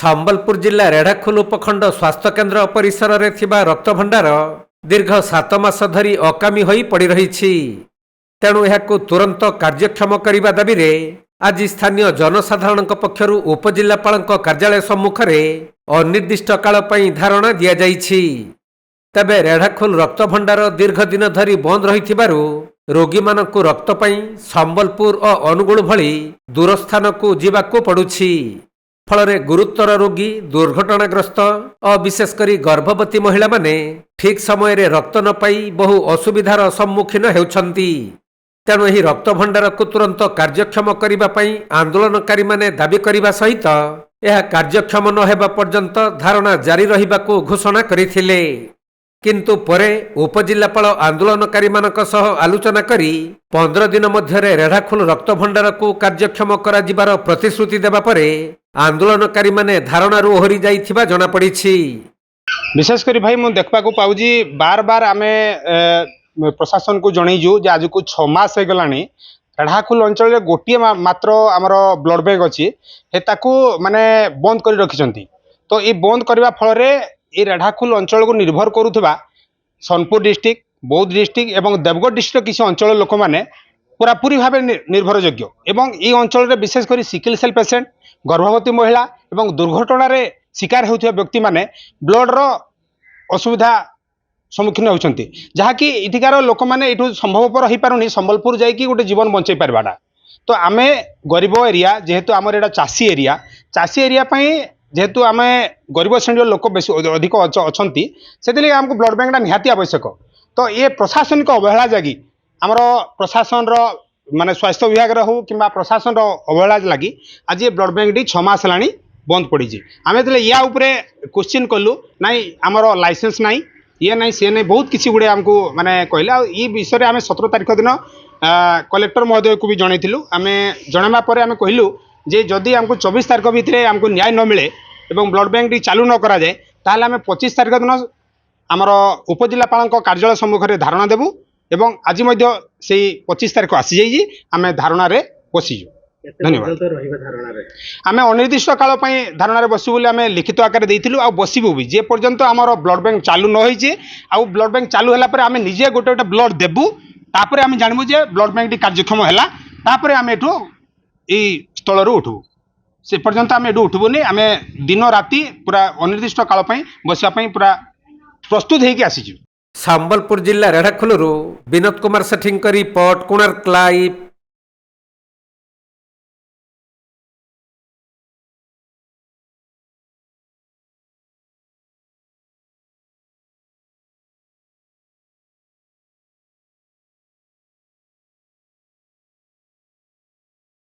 ସମ୍ବଲପୁର ଜିଲ୍ଲା ରେଢ଼ାଖୋଲ ଉପଖଣ୍ଡ ସ୍ୱାସ୍ଥ୍ୟ କେନ୍ଦ୍ର ପରିସରରେ ଥିବା ରକ୍ତ ଭଣ୍ଡାର ଦୀର୍ଘ 7 ମାସ ଧରି ଅକାମୀ ହୋଇ ପଡ଼ି ରହିଛି। ତେଣୁ ଏହାକୁ ତୁରନ୍ତ କାର୍ଯ୍ୟକ୍ଷମ କରିବା ଦାବିରେ ଆଜି ସ୍ଥାନୀୟ ଜନସାଧାରଣଙ୍କ ପକ୍ଷରୁ ଉପଜିଲ୍ଲାପାଳଙ୍କ କାର୍ଯ୍ୟାଳୟ ସମ୍ମୁଖରେ ଅନିର୍ଦ୍ଦିଷ୍ଟ କାଳ ପାଇଁ ଧାରଣା ଦିଆଯାଇଛି। ତେବେ ରେଢ଼ାଖୋଲ ରକ୍ତ ଭଣ୍ଡାର ଦୀର୍ଘ ଦିନ ଧରି ବନ୍ଦ ରହିଥିବାରୁ ରୋଗୀମାନଙ୍କୁ ରକ୍ତ ପାଇଁ ସମ୍ବଲପୁର ଓ ଅନୁଗୁଳ ଭଳି ଦୂର ସ୍ଥାନକୁ ଯିବାକୁ ପଡ଼ୁଛି। ଫଳରେ ଗୁରୁତର ରୋଗୀ, ଦୁର୍ଘଟଣାଗ୍ରସ୍ତ ଓ ବିଶେଷ କରି ଗର୍ଭବତୀ ମହିଳାମାନେ ଠିକ୍ ସମୟରେ ରକ୍ତ ନ ପାଇ ବହୁ ଅସୁବିଧାର ସମ୍ମୁଖୀନ ହେଉଛନ୍ତି। ତେଣୁ ଏହି ରକ୍ତ ଭଣ୍ଡାରକୁ ତୁରନ୍ତ କାର୍ଯ୍ୟକ୍ଷମ କରିବା ପାଇଁ ଆନ୍ଦୋଳନକାରୀମାନେ ଦାବି କରିବା ସହିତ ଏହା କାର୍ଯ୍ୟକ୍ଷମ ନ ହେବା ପର୍ଯ୍ୟନ୍ତ ଧାରଣା ଜାରି ରହିବାକୁ ଘୋଷଣା କରିଥିଲେ। କିନ୍ତୁ ପରେ ଉପଜିଲ୍ଲାପାଳ ଆନ୍ଦୋଳନକାରୀମାନଙ୍କ ସହ ଆଲୋଚନା କରି 15 ଦିନ ମଧ୍ୟରେ ରେଢ଼ାଖୋଲ ରକ୍ତ ଭଣ୍ଡାରକୁ କାର୍ଯ୍ୟକ୍ଷମ କରାଯିବାର ପ୍ରତିଶ୍ରୁତି ଦେବା ପରେ ଆନ୍ଦୋଳନକାରୀମାନେ ଧାରଣାରୁ ଓହରି ଯାଇଥିବା ଜଣାପଡ଼ିଛି। विशेषकर भाई मुझे देखा पाऊँ बार बार आम प्रशासन को जनईजु जे आज को 6 मास हो गला रेढ़ाखोल अंचल गोटे मात्र आमर ब्लड बैंक अच्छी माने बंद कर रखिंट। तो ये बंद करने फल ये रेढ़ाखोल अंचल को निर्भर करुवा सोनपुर डिस्ट्रिक्ट, बौद्ध डिस्ट्रिक्ट और देवगढ़ डिस्ट्रिक्ट किसी अंचल लोक मैंने पूरापूरी भाव निर्भरयोग्य एवं ये अंचल विशेषकर सिकल सेल पेसेंट, गर्भवती महिला और दुर्घटन शिकार होता व्यक्ति माने ब्लड रो असुविधा सम्मुखीन होती जहाँकि इठिकार लोक मैंने ये संभवपर हो पारुनी संबलपुर जाकि गोटे जीवन बंचाई पार्बाटा। तो आम गरीब एरिया जेहेतु आमर एटा चाषी एरिया जेहेतु आम गरीब श्रेणी लोक बेस अधिक अच्छा से आमको ब्लड बैंक निहाती आवश्यक। तो ये प्रशासनिक अवहेला जगि आमर प्रशासन माने स्वास्थ्य विभाग हो कि प्रशासन अवहेला लगी आज ये ब्लड बैंक 6 मास है बंद पड़ी। आम या क्वेश्चन कलु नाई आमर लाइसेंस नाई ये नाई सी नहीं बहुत किसी गुड़े आमको माने कहले ये विषय आम 17 तारीख दिन कलेक्टर महोदय को भी जनईलु। आम जनवा पर आम कहलु जे जदि आमको 24 तारीख भितर आमको न्याय न मिले और ब्लड बैंक चालू न करा जाए ताहले आम 25 तारीख दिन आमर उपजिल्लापाल कार्यालय सम्मुख में धारणा देबू एवं आज से 25 तारीख आसी जाइए आम धारणा बसीजु। धन्यवाद। आम अनिर्दिष्ट काल धारणा बसु बोली आम लिखित आकार देइथिलु आ बसबू भी जे पर्यंत आमर ब्लड बैंक चालू न होइजे आ ब्लड बैंक चालू होला पर आम निजे गोटे गोटे ब्लड देबू तापर आम जानबू जे ब्लड बैंक कार्यक्षम हैला तापर आम एठो ई स्थल उठबू से पर्यंत आम एठो उठबूनी। आम दिन राति पूरा अनिर्दिष्ट काल बसवा पूरा प्रस्तुत होइके आसीजु। ସମ୍ବଲପୁର ଜିଲ୍ଲା ରେଢ଼ାଖୋଲରୁ ବିନୋଦ କୁମାର ସେଠୀଙ୍କ ରିପୋର୍ଟ, କୋଣାର୍କ ଲାଇଭ୍।